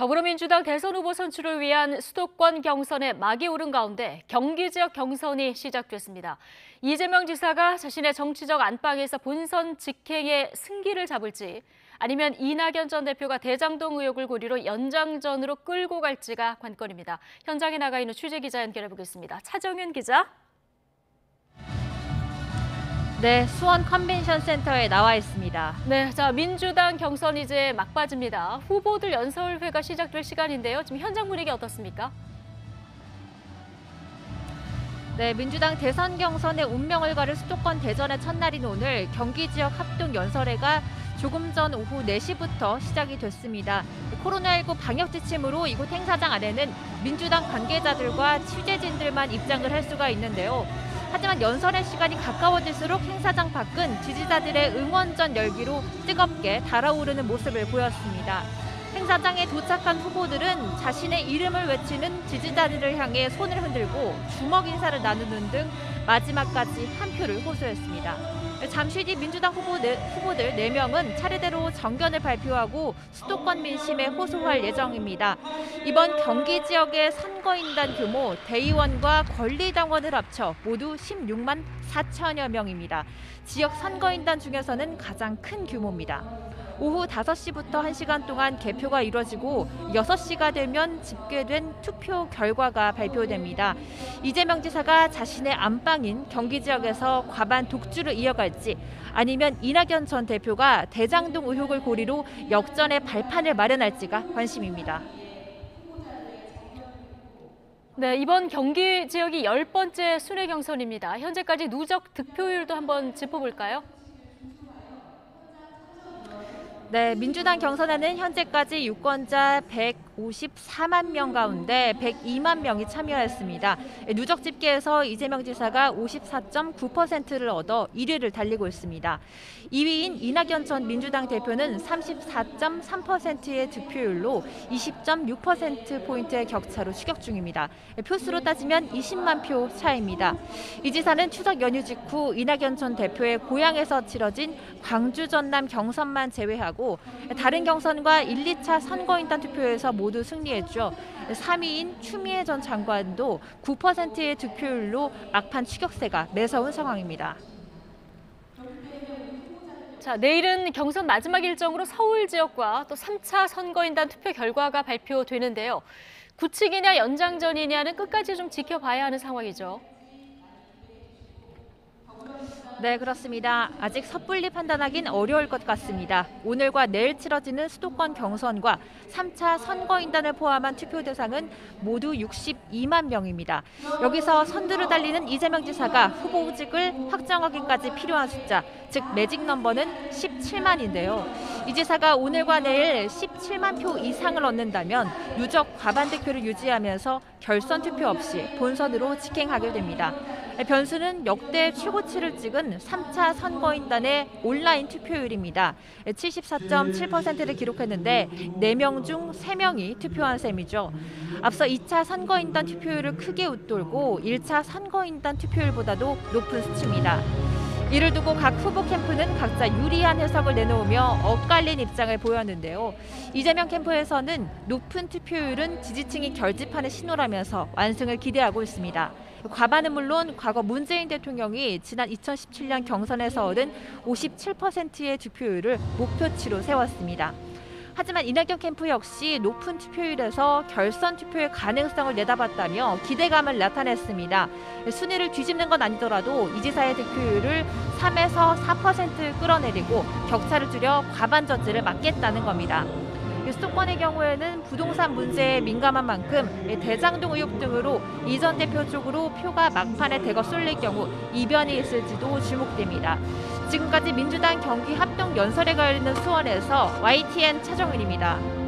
더불어민주당 대선 후보 선출을 위한 수도권 경선에 막이 오른 가운데 경기 지역 경선이 시작됐습니다. 이재명 지사가 자신의 정치적 안방에서 본선 직행의 승기를 잡을지 아니면 이낙연 전 대표가 대장동 의혹을 고리로 연장전으로 끌고 갈지가 관건입니다. 현장에 나가 있는 취재기자 연결해보겠습니다. 차정윤 기자. 네, 수원 컨벤션 센터에 나와 있습니다. 네, 자 민주당 경선 이제 막바지입니다. 후보들 연설회가 시작될 시간인데요. 지금 현장 분위기 어떻습니까? 네, 민주당 대선 경선의 운명을 가를 수도권 대전의 첫날인 오늘 경기 지역 합동 연설회가 조금 전 오후 4시부터 시작이 됐습니다. 코로나19 방역 지침으로 이곳 행사장 안에는 민주당 관계자들과 취재진들만 입장을 할 수가 있는데요. 하지만 연설의 시간이 가까워질수록 행사장 밖은 지지자들의 응원전 열기로 뜨겁게 달아오르는 모습을 보였습니다. 행사장에 도착한 후보들은 자신의 이름을 외치는 지지자들을 향해 손을 흔들고 주먹 인사를 나누는 등 마지막까지 한 표를 호소했습니다. 잠시 뒤 민주당 후보들 4명은 차례대로 정견을 발표하고 수도권 민심에 호소할 예정입니다. 이번 경기 지역의 선거인단 규모 대의원과 권리당원을 합쳐 모두 16만 4천여 명입니다. 지역 선거인단 중에서는 가장 큰 규모입니다. 오후 5시부터 1시간 동안 개표가 이루어지고 6시가 되면 집계된 투표 결과가 발표됩니다. 이재명 지사가 자신의 안방인 경기 지역에서 과반 독주를 이어갈지 아니면 이낙연 전 대표가 대장동 의혹을 고리로 역전의 발판을 마련할지가 관심입니다. 네, 이번 경기 지역이 10번째 순회 경선입니다. 현재까지 누적 득표율도 한번 짚어볼까요? 네, 민주당 경선에는 현재까지 유권자 154만 명 가운데 102만 명이 참여했습니다. 누적 집계에서 이재명 지사가 54.9%를 얻어 1위를 달리고 있습니다. 2위인 이낙연 전 민주당 대표는 34.3%의 득표율로 20.6%포인트의 격차로 추격 중입니다. 표수로 따지면 20만 표 차이입니다. 이 지사는 추석 연휴 직후 이낙연 전 대표의 고향에서 치러진 광주 전남 경선만 제외하고 다른 경선과 1, 2차 선거인단 투표에서 모두 승리했죠. 3위인 추미애 전 장관도 9%의 득표율로 막판 추격세가 매서운 상황입니다. 자, 내일은 경선 마지막 일정으로 서울 지역과 또 3차 선거인단 투표 결과가 발표되는데요. 굳히기냐 연장전이냐는 끝까지 좀 지켜봐야 하는 상황이죠. 네, 그렇습니다. 아직 섣불리 판단하긴 어려울 것 같습니다. 오늘과 내일 치러지는 수도권 경선과 3차 선거인단을 포함한 투표 대상은 모두 62만 명입니다. 여기서 선두를 달리는 이재명 지사가 후보직을 확정하기까지 필요한 숫자, 즉 매직 넘버는 17만인데요. 이 지사가 오늘과 내일 17만 표 이상을 얻는다면 누적 과반 득표를 유지하면서 결선 투표 없이 본선으로 직행하게 됩니다. 변수는 역대 최고치를 찍은 3차 선거인단의 온라인 투표율입니다. 74.7%를 기록했는데 4명 중 3명이 투표한 셈이죠. 앞서 2차 선거인단 투표율을 크게 웃돌고 1차 선거인단 투표율보다도 높은 수치입니다. 이를 두고 각 후보 캠프는 각자 유리한 해석을 내놓으며 엇갈린 입장을 보였는데요. 이재명 캠프에서는 높은 투표율은 지지층이 결집하는 신호라면서 완승을 기대하고 있습니다. 과반은 물론 과거 문재인 대통령이 지난 2017년 경선에서 얻은 57%의 득표율을 목표치로 세웠습니다. 하지만 이낙연 캠프 역시 높은 투표율에서 결선 투표의 가능성을 내다봤다며 기대감을 나타냈습니다. 순위를 뒤집는 건 아니더라도 이 지사의 득표율을 3에서 4% 끌어내리고 격차를 줄여 과반 저지를 막겠다는 겁니다. 수도권의 경우에는 부동산 문제에 민감한 만큼 대장동 의혹 등으로 이 전 대표 쪽으로 표가 막판에 대거 쏠릴 경우 이변이 있을지도 주목됩니다. 지금까지 민주당 경기 합동 연설회가 열리는 수원에서 YTN 차정은입니다.